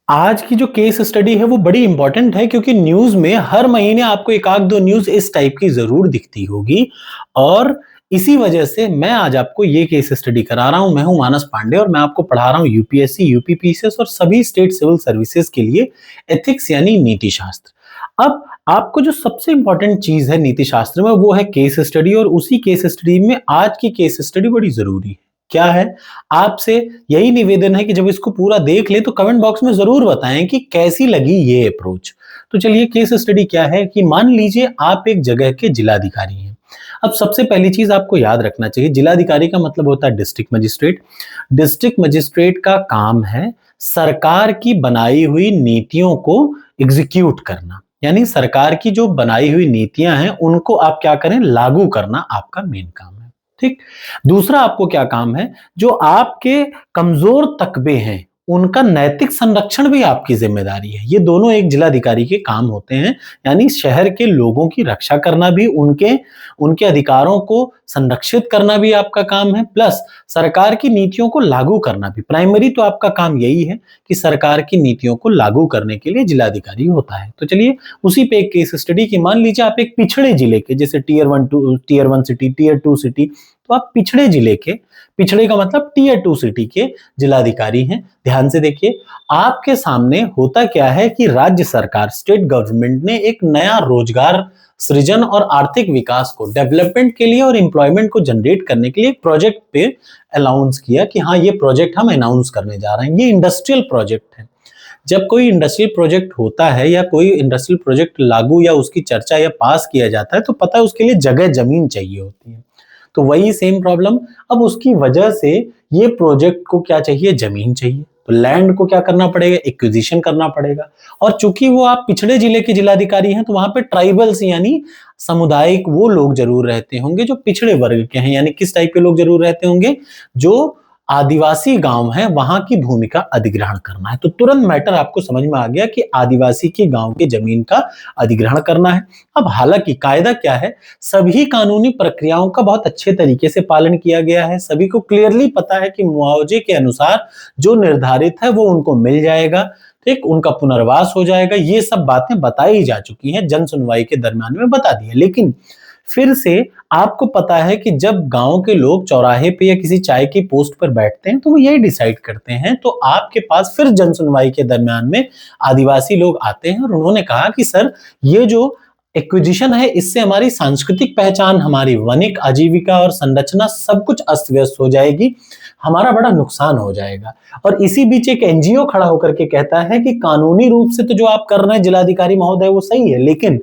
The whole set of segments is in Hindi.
आज की जो केस स्टडी है वो बड़ी इंपॉर्टेंट है क्योंकि न्यूज़ में हर महीने आपको एक आध दो न्यूज़ इस टाइप की ज़रूर दिखती होगी और इसी वजह से मैं आज आपको ये केस स्टडी करा रहा हूँ। मैं हूँ मानस पांडे और मैं आपको पढ़ा रहा हूँ यूपीएससी, यूपीपीसीएस और सभी स्टेट सिविल सर्विसेज के लिए एथिक्स यानी नीति शास्त्र। अब आपको जो सबसे इंपॉर्टेंट चीज़ है नीति शास्त्र में वो है केस स्टडी और उसी केस स्टडी में आज की केस स्टडी बड़ी ज़रूरी है। क्या है? आपसे यही निवेदन है कि जब इसको पूरा देख लें तो कमेंट बॉक्स में ज़रूर बताएं कि कैसी लगी ये अप्रोच। तो चलिए केस स्टडी क्या है कि मान लीजिए आप एक जगह के जिलाधिकारी हैं। अब सबसे पहली चीज़ आपको याद रखना चाहिए जिलाधिकारी का मतलब होता है डिस्ट्रिक्ट मजिस्ट्रेट। डिस्ट्रिक्ट मजिस्ट्रेट का काम है सरकार की बनाई हुई नीतियों को एग्जीक्यूट करना। यानी सरकार की जो बनाई हुई नीतियां हैं उनको आप क्या करें लागू करना आपका मेन काम है। ठीक। दूसरा आपको क्या काम है जो आपके कमजोर तकबे हैं उनका नैतिक संरक्षण भी आपकी जिम्मेदारी है। ये दोनों एक जिलाधिकारी के काम होते हैं। यानी शहर के लोगों की रक्षा करना भी उनके उनके अधिकारों को संरक्षित करना भी आपका काम है प्लस सरकार की नीतियों को लागू करना भी। प्राइमरी तो आपका काम यही है कि सरकार की नीतियों को लागू करने के लिए जिलाधिकारी होता है। तो चलिए उसी पे एक केस स्टडी की मान लीजिए आप एक पिछड़े जिले के जैसे tier one city tier two city तो आप पिछड़े जिले के पिछड़े का मतलब टीयर टू सिटी के जिलाधिकारी हैं। ध्यान से देखिए आपके सामने होता क्या है कि राज्य सरकार स्टेट गवर्नमेंट ने एक नया रोजगार सृजन और आर्थिक विकास को डेवलपमेंट के लिए और एम्प्लॉयमेंट को जनरेट करने के लिए एक प्रोजेक्ट पे अनाउंस किया कि हाँ ये प्रोजेक्ट हम अनाउंस करने जा रहे हैं। ये इंडस्ट्रियल प्रोजेक्ट है। जब कोई इंडस्ट्रियल प्रोजेक्ट होता है या कोई इंडस्ट्रियल प्रोजेक्ट लागू या उसकी चर्चा या पास किया जाता है तो पता है उसके लिए जगह जमीन चाहिए होती है। तो वही सेम प्रॉब्लम अब उसकी वजह से ये प्रोजेक्ट को क्या चाहिए जमीन चाहिए। तो लैंड को क्या करना पड़ेगा एक्विजिशन करना पड़ेगा। और चूंकि वो आप पिछड़े जिले के जिलाधिकारी हैं तो वहां पे ट्राइबल्स यानी सामुदायिक वो लोग जरूर रहते होंगे जो पिछड़े वर्ग के हैं। यानी किस टाइप के लोग जरूर रहते होंगे जो आदिवासी गांव है वहां की भूमि का अधिग्रहण करना है। तो तुरंत मैटर आपको समझ में आ गया कि आदिवासी के गांव की जमीन का अधिग्रहण करना है। अब हालांकि कायदा क्या है सभी कानूनी प्रक्रियाओं का बहुत अच्छे तरीके से पालन किया गया है। सभी को क्लियरली पता है कि मुआवजे के अनुसार जो निर्धारित है वो उनको मिल जाएगा। ठीक उनका पुनर्वास हो जाएगा। ये सब बातें बताई जा चुकी हैं जन सुनवाई के दरम्यान में बता दिया। लेकिन फिर से आपको पता है कि जब गांव के लोग चौराहे पे या किसी चाय की पोस्ट पर बैठते हैं तो वो यही डिसाइड करते हैं। तो आपके पास फिर जन सुनवाई के दरम्यान में आदिवासी लोग आते हैं और उन्होंने कहा कि सर ये जो एक्विजिशन है इससे हमारी सांस्कृतिक पहचान हमारी वनिक आजीविका और संरचना सब कुछ अस्त व्यस्त हो जाएगी। हमारा बड़ा नुकसान हो जाएगा। और इसी बीच एक एनजीओ खड़ा होकर के कहता है कि कानूनी रूप से तो जो आप कर रहे हैं जिलाधिकारी महोदय वो सही है लेकिन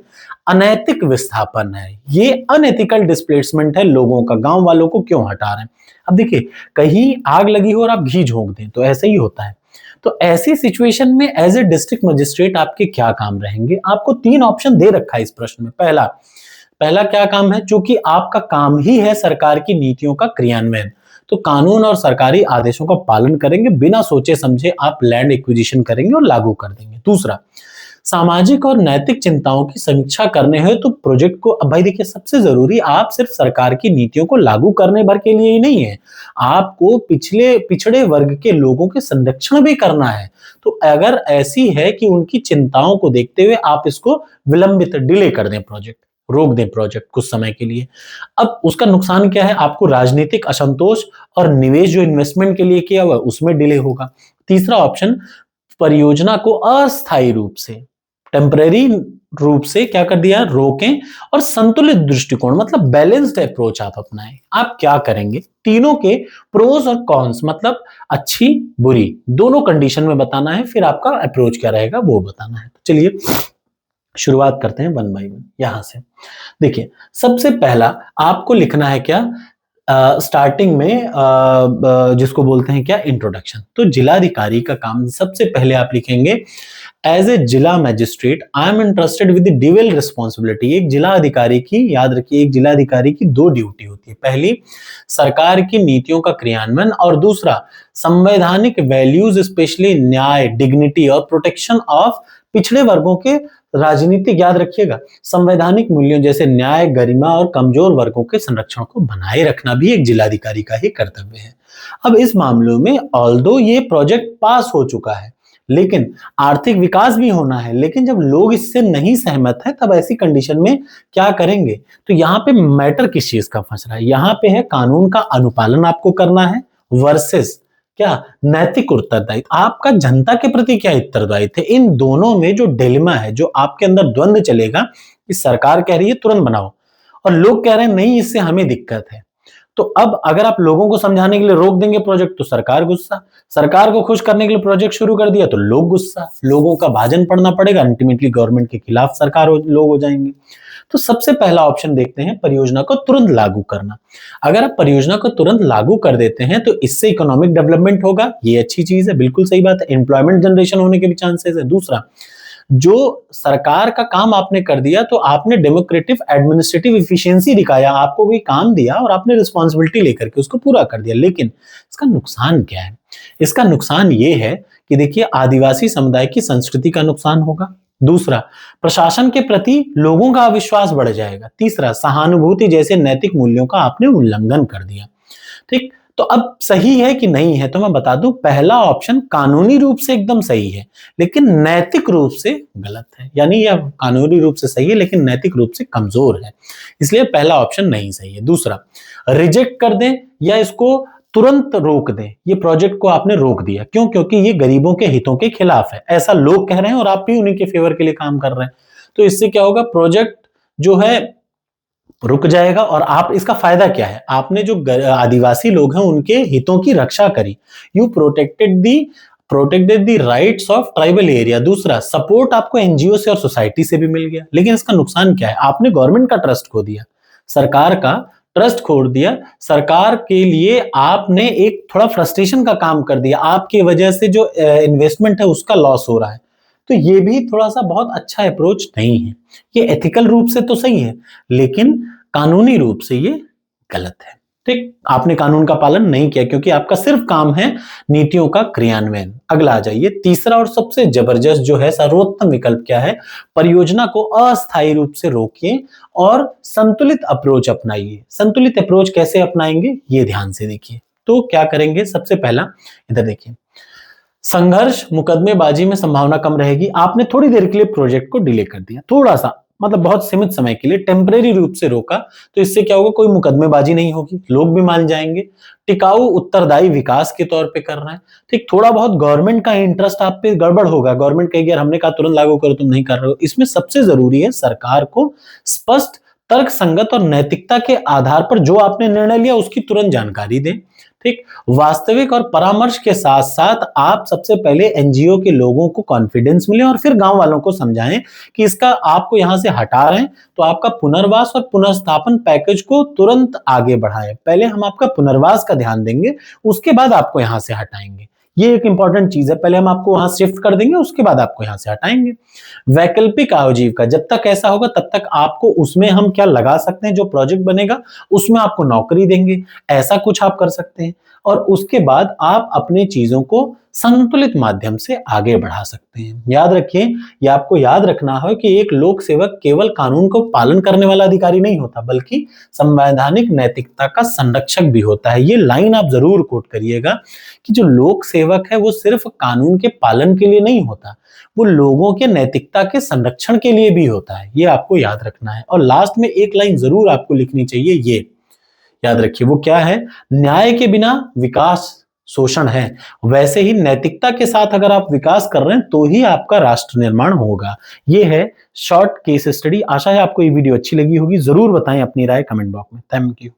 अनैतिक विस्थापन है। ये अनएथिकल डिस्प्लेसमेंट है लोगों का। गांव वालों को क्यों हटा रहे हैं। अब देखिए कहीं आग लगी हो और आप घी झोंक दें तो ऐसा ही होता है। तो ऐसी सिचुएशन में एज ए डिस्ट्रिक्ट मजिस्ट्रेट आपके क्या काम रहेंगे। आपको तीन ऑप्शन दे रखा है इस प्रश्न में। पहला पहला क्या काम है चूंकि आपका काम ही है सरकार की नीतियों का क्रियान्वयन तो कानून और सरकारी आदेशों का पालन करेंगे बिना सोचे समझे आप लैंड एक्विजिशन करेंगे और लागू कर देंगे। दूसरा सामाजिक और नैतिक चिंताओं की समीक्षा करने हैं तो प्रोजेक्ट को अब भाई देखिए सबसे जरूरी आप सिर्फ सरकार की नीतियों को लागू करने भर के लिए ही नहीं है आपको पिछड़े वर्ग के लोगों के संरक्षण भी करना है। तो अगर ऐसी है कि उनकी चिंताओं को देखते हुए आप इसको विलंबित डिले कर दें प्रोजेक्ट रोक दें प्रोजेक्ट कुछ समय के लिए। अब उसका नुकसान क्या है आपको राजनीतिक असंतोष और निवेश जो इन्वेस्टमेंट के लिए किया हुआ उसमें डिले होगा। तीसरा ऑप्शन परियोजना को अस्थायी रूप से टेम्परेरी रूप से क्या कर दिया रोकें और संतुलित दृष्टिकोण मतलब बैलेंस्ड अप्रोच आप अपनाएं। आप क्या करेंगे तीनों के प्रोस और कॉन्स मतलब अच्छी बुरी दोनों कंडीशन में बताना है फिर आपका अप्रोच क्या रहेगा वो बताना है। तो चलिए शुरुआत करते हैं वन बाय वन। यहां से देखिए सबसे पहला आपको लिखना है क्या स्टार्टिंग में जिसको बोलते हैं क्या इंट्रोडक्शन। तो जिलाधिकारी का काम सबसे पहले आप लिखेंगे एज ए जिला magistrate I am interested with dual responsibility. एक जिला अधिकारी की याद रखिए एक जिला अधिकारी की दो ड्यूटी होती है। पहली सरकार की नीतियों का क्रियान्वयन और दूसरा संवैधानिक वैल्यूज स्पेशली न्याय डिग्निटी और प्रोटेक्शन ऑफ पिछड़े वर्गों के राजनीतिक याद रखिएगा संवैधानिक मूल्यों जैसे न्याय गरिमा और कमजोर वर्गों के संरक्षण को बनाए रखना भी एक जिलाधिकारी का ही कर्तव्य है। अब इस मामलों में ऑल्दो ये प्रोजेक्ट पास हो चुका है लेकिन आर्थिक विकास भी होना है। लेकिन जब लोग इससे नहीं सहमत हैं, तब ऐसी कंडीशन में क्या करेंगे? तो यहाँ पे मैटर किस चीज का फंस रहा है? यहाँ पे है कानून का अनुपालन आपको करना है वर्सेस क्या नैतिक उत्तरदायित्व। आपका जनता के प्रति क्या उत्तरदायित्व है? इन दोनों में जो डिलेमा है, जो आपके अंदर द्वंद चलेगा कि सरकार कह रही है तुरंत बनाओ और लोग कह रहे हैं नहीं इससे हमें दिक्कत है। तो अब अगर आप लोगों को समझाने के लिए रोक देंगे प्रोजेक्ट तो सरकार गुस्सा, सरकार को खुश करने के लिए प्रोजेक्ट शुरू कर दिया तो लोग गुस्सा, लोगों का भाजन पड़ना पड़ेगा, अल्टीमेटली गवर्नमेंट के खिलाफ लोग हो जाएंगे। तो सबसे पहला ऑप्शन देखते हैं परियोजना को तुरंत लागू करना। अगर आप परियोजना को तुरंत लागू कर देते हैं तो इससे इकोनॉमिक डेवलपमेंट होगा, ये अच्छी चीज है, बिल्कुल सही बात है, एम्प्लॉयमेंट जनरेशन होने के भी चांसेस है। दूसरा, जो सरकार का काम आपने कर दिया तो आपने डेमोक्रेटिक एडमिनिस्ट्रेटिव इफिशिएंसी दिखाया, आपको कोई काम दिया और आपने रिस्पॉन्सिबिलिटी लेकर के उसको पूरा कर दिया। लेकिन इसका नुकसान क्या है? इसका नुकसान ये है कि देखिए आदिवासी समुदाय की संस्कृति का नुकसान होगा। दूसरा, प्रशासन के प्रति लोगों का अविश्वास बढ़ जाएगा। तीसरा, सहानुभूति जैसे नैतिक मूल्यों का आपने उल्लंघन कर दिया। ठीक, तो अब सही है कि नहीं है? तो मैं बता दूं, पहला ऑप्शन कानूनी रूप से एकदम सही है लेकिन नैतिक रूप से गलत है। यानी यह कानूनी रूप से सही है लेकिन नैतिक रूप से कमजोर है, इसलिए पहला ऑप्शन नहीं सही है। दूसरा, रिजेक्ट कर दें या इसको तुरंत रोक दें, ये प्रोजेक्ट को आपने रोक दिया, क्यों? क्योंकि ये गरीबों के हितों के खिलाफ है, ऐसा लोग कह रहे हैं और आप भी उन्हीं के फेवर के लिए काम कर रहे हैं। तो इससे क्या होगा? प्रोजेक्ट जो है रुक जाएगा और आप इसका फायदा क्या है? आपने जो आदिवासी लोग हैं उनके हितों की रक्षा करी, you protected the rights of tribal area. दूसरा, सपोर्ट आपको एनजीओ से और सोसाइटी से भी मिल गया। लेकिन इसका नुकसान क्या है? आपने गवर्नमेंट का ट्रस्ट खो दिया, सरकार का ट्रस्ट खोड़ दिया, सरकार के लिए आपने एक थोड़ा फ्रस्ट्रेशन का काम कर दिया, आपकी वजह से जो इन्वेस्टमेंट है उसका लॉस हो रहा है। तो ये भी थोड़ा सा बहुत अच्छा अप्रोच नहीं है। ये एथिकल रूप से तो सही है लेकिन कानूनी रूप से ये गलत है। ठीक, आपने कानून का पालन नहीं किया क्योंकि आपका सिर्फ काम है नीतियों का क्रियान्वयन। अगला आ जाइए, तीसरा और सबसे जबरदस्त जो है सर्वोत्तम विकल्प क्या है? परियोजना को अस्थायी रूप से रोकिए और संतुलित अप्रोच अपनाइए। संतुलित अप्रोच कैसे अपनाएंगे ये ध्यान से देखिए। तो क्या करेंगे? सबसे पहला इधर देखिए, संघर्ष मुकदमेबाजी में संभावना कम रहेगी। आपने थोड़ी देर के लिए प्रोजेक्ट को डिले कर दिया, थोड़ा सा, मतलब बहुत सीमित समय के लिए टेम्परेरी रूप से रोका, तो इससे क्या होगा? कोई मुकदमेबाजी नहीं होगी, लोग भी मान जाएंगे। टिकाऊ उत्तरदायी विकास के तौर पे कर रहे हैं। ठीक, थोड़ा बहुत गवर्नमेंट का इंटरेस्ट आप पे गड़बड़ होगा, गवर्नमेंट कहेगी यार हमने कहा तुरंत लागू करो, तुम नहीं कर रहे हो। इसमें सबसे जरूरी है सरकार को स्पष्ट, तर्क संगत और नैतिकता के आधार पर जो आपने निर्णय लिया उसकी तुरंत जानकारी दें। ठीक, वास्तविक और परामर्श के साथ साथ आप सबसे पहले एनजीओ के लोगों को कॉन्फिडेंस मिले और फिर गांव वालों को समझाएं कि इसका आपको यहां से हटा रहे हैं तो आपका पुनर्वास और पुनर्स्थापन पैकेज को तुरंत आगे बढ़ाएं। पहले हम आपका पुनर्वास का ध्यान देंगे, उसके बाद आपको यहां से हटाएंगे। ये एक इंपॉर्टेंट चीज है, पहले हम आपको वहां शिफ्ट कर देंगे, उसके बाद आपको यहां से हटाएंगे। वैकल्पिक आजीविका, जब तक ऐसा होगा तब तक आपको उसमें हम क्या लगा सकते हैं, जो प्रोजेक्ट बनेगा उसमें आपको नौकरी देंगे, ऐसा कुछ आप कर सकते हैं। और उसके बाद आप अपनी चीजों को संतुलित माध्यम से आगे बढ़ा सकते हैं। याद रखिए, ये आपको याद रखना है कि एक लोक सेवक केवल कानून को पालन करने वाला अधिकारी नहीं होता बल्कि संवैधानिक नैतिकता का संरक्षक भी होता है। ये लाइन आप जरूर कोट करिएगा कि जो लोक सेवक है वो सिर्फ कानून के पालन के लिए नहीं होता, वो लोगों के नैतिकता के संरक्षण के लिए भी होता है। ये आपको याद रखना है। और लास्ट में एक लाइन जरूर आपको लिखनी चाहिए, ये याद रखिए, वो क्या है? न्याय के बिना विकास शोषण है, वैसे ही नैतिकता के साथ अगर आप विकास कर रहे हैं तो ही आपका राष्ट्र निर्माण होगा। ये है शॉर्ट केस स्टडी। आशा है आपको ये वीडियो अच्छी लगी होगी। जरूर बताएं अपनी राय कमेंट बॉक्स में। Thank you.